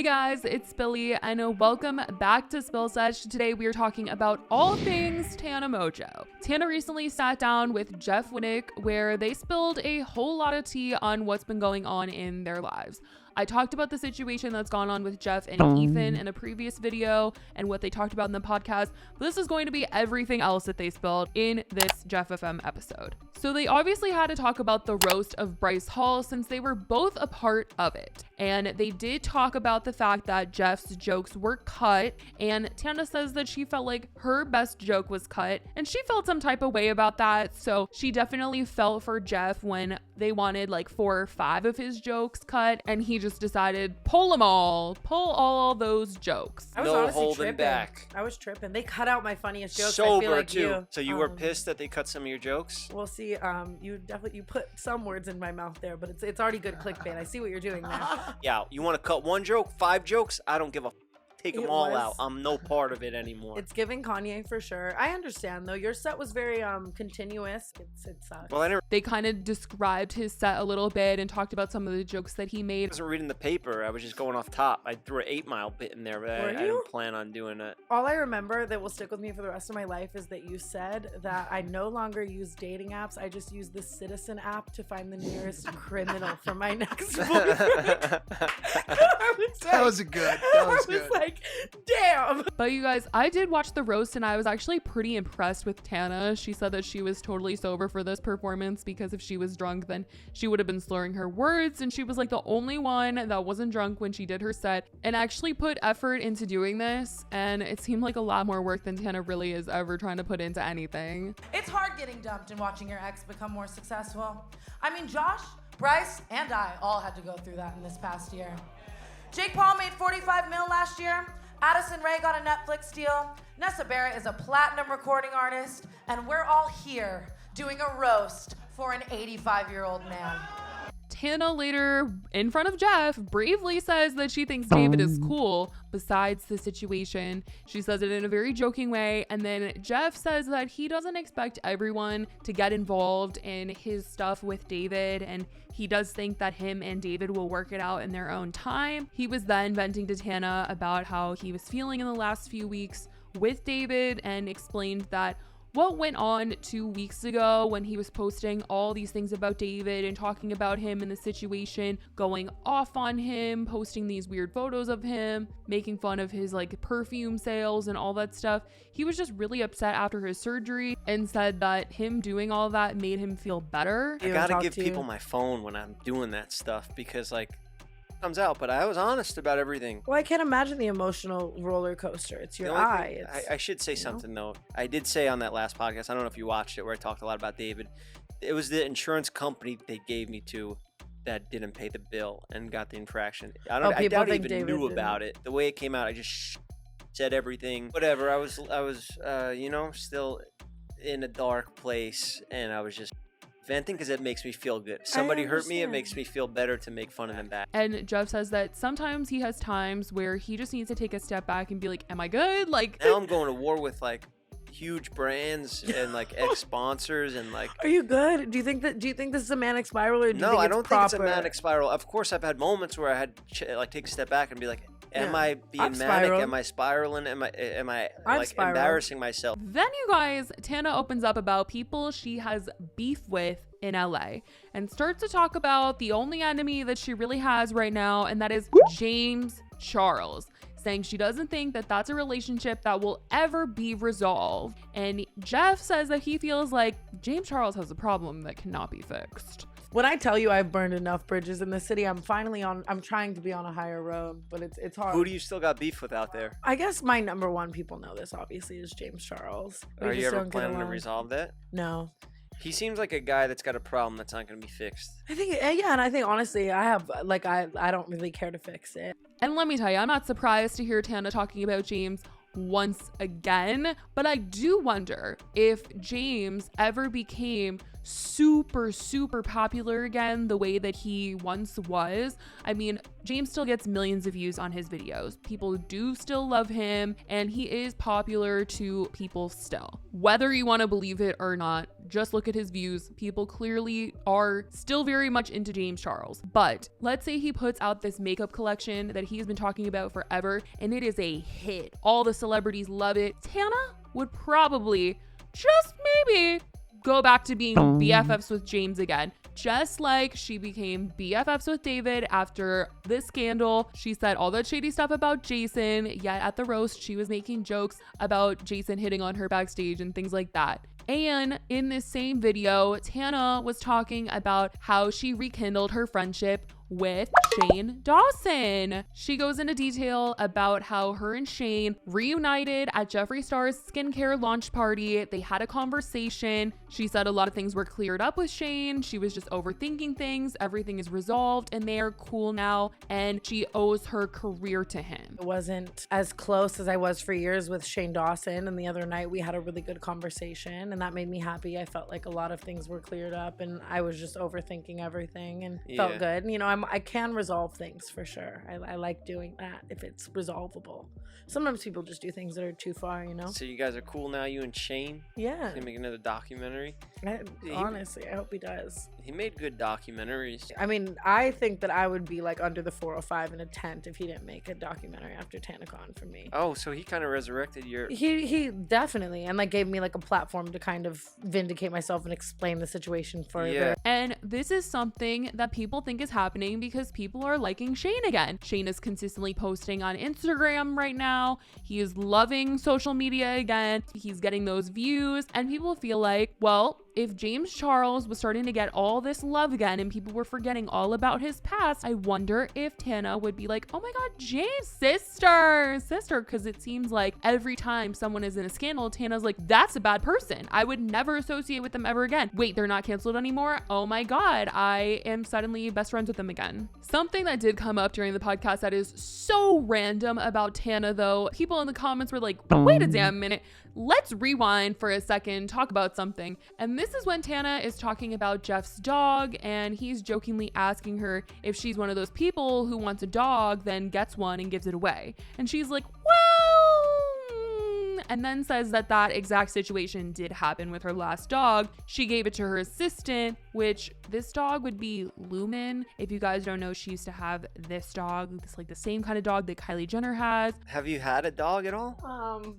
Hey guys, it's Billy and welcome back to Spill Sesh. Today we are talking about all things Tana Mongeau. Tana recently sat down with Jeff Winnick where they spilled a whole lot of tea on what's been going on in their lives. I talked about the situation that's gone on with Jeff and Ethan in a previous video and what they talked about in the podcast. But this is going to be everything else that they spilled in this Jeff FM episode. So they obviously had to talk about the roast of Bryce Hall since they were both a part of it. And they did talk about the fact that Jeff's jokes were cut. And Tana says that she felt like her best joke was cut. And she felt some type of way about that. So she definitely felt for Jeff when they wanted like 4 or 5 of his jokes cut. And he just decided, pull all those jokes. I was no holding tripping. back. I was tripping. They cut out my funniest jokes. Sober I feel like too. You. So you were pissed that they cut some of your jokes? We'll see. You put some words in my mouth there, but it's already good clickbait. I see what you're doing there. Yeah, you want to cut 1 joke, 5 jokes? I don't give a take them all out. I'm no part of it anymore. It's giving Kanye for sure. I understand though. Your set was very continuous. It sucks. Well, They kind of described his set a little bit and talked about some of the jokes that he made. I wasn't reading the paper. I was just going off top. I threw an 8 Mile bit in there, but I didn't plan on doing it. All I remember that will stick with me for the rest of my life is that you said that I no longer use dating apps. I just use the Citizen app to find the nearest criminal for my next boyfriend. That was good. That was good. I was like, damn. But you guys, I did watch the roast and I was actually pretty impressed with Tana. She said that she was totally sober for this performance because if she was drunk, then she would have been slurring her words. And she was like the only one that wasn't drunk when she did her set and actually put effort into doing this. And it seemed like a lot more work than Tana really is ever trying to put into anything. It's hard getting dumped and watching your ex become more successful. I mean, Josh, Bryce, and I all had to go through that in this past year. Jake Paul made $45 million last year. Addison Rae got a Netflix deal. Nessa Barrett is a platinum recording artist. And we're all here doing a roast for an 85-year-old man. Tana later, in front of Jeff, bravely says that she thinks David is cool besides the situation. She says it in a very joking way. And then Jeff says that he doesn't expect everyone to get involved in his stuff with David. And he does think that him and David will work it out in their own time. He was then venting to Tana about how he was feeling in the last few weeks with David and explained that what went on 2 weeks ago when he was posting all these things about David and talking about him and the situation, going off on him, posting these weird photos of him, making fun of his like perfume sales and all that stuff. He was just really upset after his surgery and said that him doing all that made him feel better. I gotta give people my phone when I'm doing that stuff because like comes out, but I was honest about everything. Well, I can't imagine the emotional roller coaster. It's your eye. I should say something though. I did say on that last podcast, I don't know if you watched it, where I talked a lot about David. It was the insurance company they gave me to that didn't pay the bill and got the infraction. I doubt he even knew about it. The way it came out, I just said everything. Whatever. I was still in a dark place, and I was just venting because it makes me feel good. Somebody hurt me, it makes me feel better to make fun of them back. And Jeff says that sometimes he has times where he just needs to take a step back and be like, am I good? Like, now I'm going to war with like huge brands and like ex-sponsors and like. Are you good? Do you think this is a manic spiral or do you think I it's don't proper? think it's a manic spiral. Of course I've had moments where I had to like take a step back and be like, am I being manic? Spiraled. Am I spiraling? Am I like spiraled. embarrassing myself? Then you guys, Tana opens up about people she has beef with in LA and starts to talk about the only enemy that she really has right now, and that is James Charles, saying she doesn't think that that's a relationship that will ever be resolved. And Jeff says that he feels like James Charles has a problem that cannot be fixed. When I tell you I've burned enough bridges in the city, I'm trying to be on a higher road, but it's hard. Who do you still got beef with out there? I guess my number one, people know this obviously, is James Charles. Are you ever planning to resolve that? No. He seems like a guy that's got a problem that's not going to be fixed. I think, yeah, and I think honestly, I don't really care to fix it. And let me tell you, I'm not surprised to hear Tana talking about James once again, but I do wonder if James ever became super, super popular again the way that he once was. I mean, James still gets millions of views on his videos. People do still love him, and he is popular to people still. Whether you want to believe it or not, just look at his views. People clearly are still very much into James Charles. But let's say he puts out this makeup collection that he's been talking about forever, and it is a hit. All the celebrities love it. Tana would probably, just maybe, go back to being BFFs with James again. Just like she became BFFs with David after this scandal. She said all that shady stuff about Jason, yet at the roast, she was making jokes about Jason hitting on her backstage and things like that. And in this same video, Tana was talking about how she rekindled her friendship with Shane Dawson. She goes into detail about how her and Shane reunited at Jeffree Star's skincare launch party. They had a conversation. She said a lot of things were cleared up with Shane. She was just overthinking things. Everything is resolved and they are cool now, and she owes her career to him. It wasn't as close as I was for years with Shane Dawson, and the other night we had a really good conversation, and that made me happy. I felt like a lot of things were cleared up, and I was just overthinking everything and felt good. You know, I can resolve things for sure. I like doing that if it's resolvable. Sometimes people just do things that are too far, you know? So you guys are cool now, you and Shane? Yeah. He's gonna make another documentary? Honestly, I hope he does. He made good documentaries. I mean, I think that I would be like under the 405 in a tent if he didn't make a documentary after TanaCon for me. Oh, so he kind of resurrected your... He definitely, and like gave me like a platform to kind of vindicate myself and explain the situation further. Yeah. And this is something that people think is happening because people are liking Shane again. Shane is consistently posting on Instagram right now. He is loving social media again. He's getting those views, and people feel like, well, if James Charles was starting to get all this love again and people were forgetting all about his past, I wonder if Tana would be like, oh my God, James, sister, because it seems like every time someone is in a scandal, Tana's like, that's a bad person. I would never associate with them ever again. Wait, they're not canceled anymore? Oh my God, I am suddenly best friends with them again. Something that did come up during the podcast that is so random about Tana though, people in the comments were like, wait a damn minute. Let's rewind for a second, talk about something. And this is when Tana is talking about Jeff's dog, and he's jokingly asking her if she's one of those people who wants a dog, then gets one and gives it away. And she's like, well, and then says that that exact situation did happen with her last dog. She gave it to her assistant, which this dog would be Lumen. If you guys don't know, she used to have this dog. It's like the same kind of dog that Kylie Jenner has. Have you had a dog at all?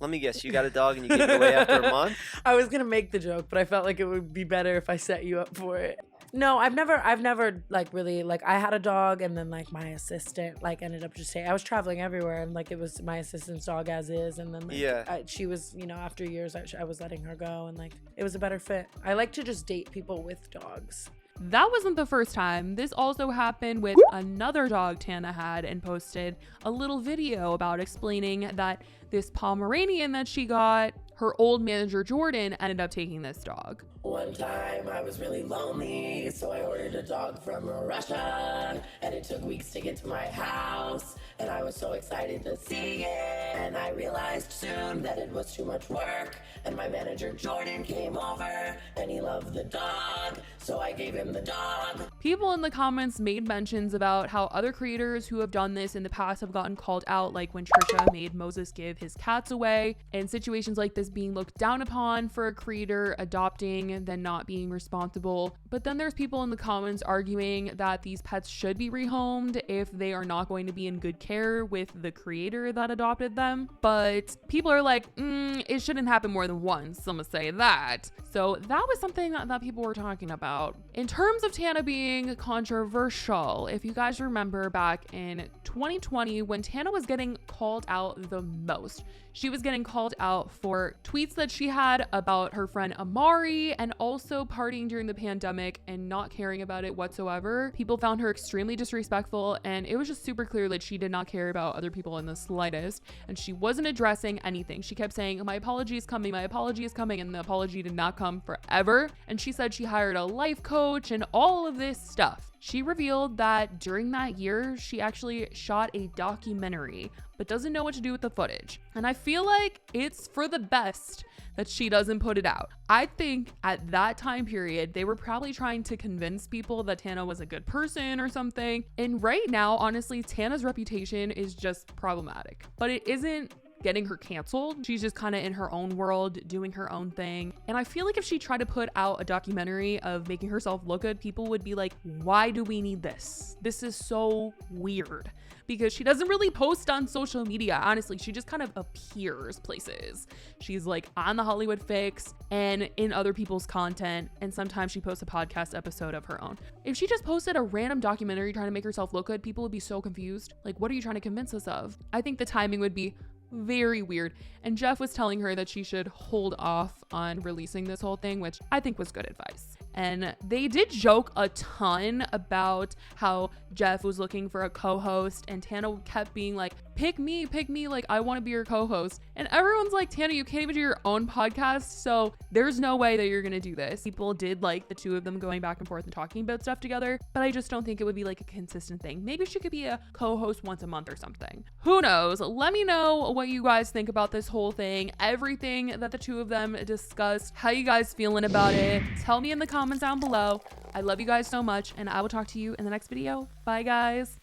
Let me guess, you got a dog and you gave it away after a month? I was gonna make the joke, but I felt like it would be better if I set you up for it. No, I've never like really, like I had a dog and then like my assistant like ended up just saying, I was traveling everywhere and like it was my assistant's dog as is, and then like, she was, you know, after years I was letting her go, and like it was a better fit. I like to just date people with dogs. That wasn't the first time. This also happened with another dog Tana had and posted a little video about explaining that this Pomeranian that she got, her old manager Jordan ended up taking this dog. One time I was really lonely, so I ordered a dog from Russia, and it took weeks to get to my house, and I was so excited to see it, and I realized soon that it was too much work, and my manager Jordan came over, and he loved the dog, so I gave him the dog. People in the comments made mentions about how other creators who have done this in the past have gotten called out, like when Trisha made Moses give his cats away, and situations like this being looked down upon for a creator adopting then not being responsible. But then there's people in the comments arguing that these pets should be rehomed if they are not going to be in good care with the creator that adopted them. But people are like, it shouldn't happen more than once. Some would say that. So that was something that people were talking about. In terms of Tana being controversial, if you guys remember back in 2020 when Tana was getting called out the most, she was getting called out for tweets that she had about her friend Amari and also partying during the pandemic and not caring about it whatsoever. People found her extremely disrespectful, and it was just super clear that she did not care about other people in the slightest, and she wasn't addressing anything. She kept saying, my apology is coming, and the apology did not come forever. And she said she hired a life coach and all of this stuff. She revealed that during that year, she actually shot a documentary, but doesn't know what to do with the footage. And I feel like it's for the best that she doesn't put it out. I think at that time period, they were probably trying to convince people that Tana was a good person or something. And right now, honestly, Tana's reputation is just problematic, but it isn't getting her canceled. She's just kind of in her own world, doing her own thing. And I feel like if she tried to put out a documentary of making herself look good, people would be like, why do we need this? This is so weird. Because she doesn't really post on social media. Honestly, she just kind of appears places. She's like on the Hollywood Fix and in other people's content. And sometimes she posts a podcast episode of her own. If she just posted a random documentary trying to make herself look good, people would be so confused. Like, what are you trying to convince us of? I think the timing would be very weird. And Jeff was telling her that she should hold off on releasing this whole thing, which I think was good advice. And they did joke a ton about how Jeff was looking for a co-host and Tana kept being like, pick me, like I want to be your co-host. And everyone's like, Tana, you can't even do your own podcast, so there's no way that you're gonna do this. People did like the two of them going back and forth and talking about stuff together, but I just don't think it would be like a consistent thing. Maybe she could be a co-host once a month or something. Who knows? Let me know what you guys think about this whole thing, everything that the two of them discussed, how you guys feeling about it. Tell me in the comments down below. I love you guys so much, and I will talk to you in the next video. Bye, guys.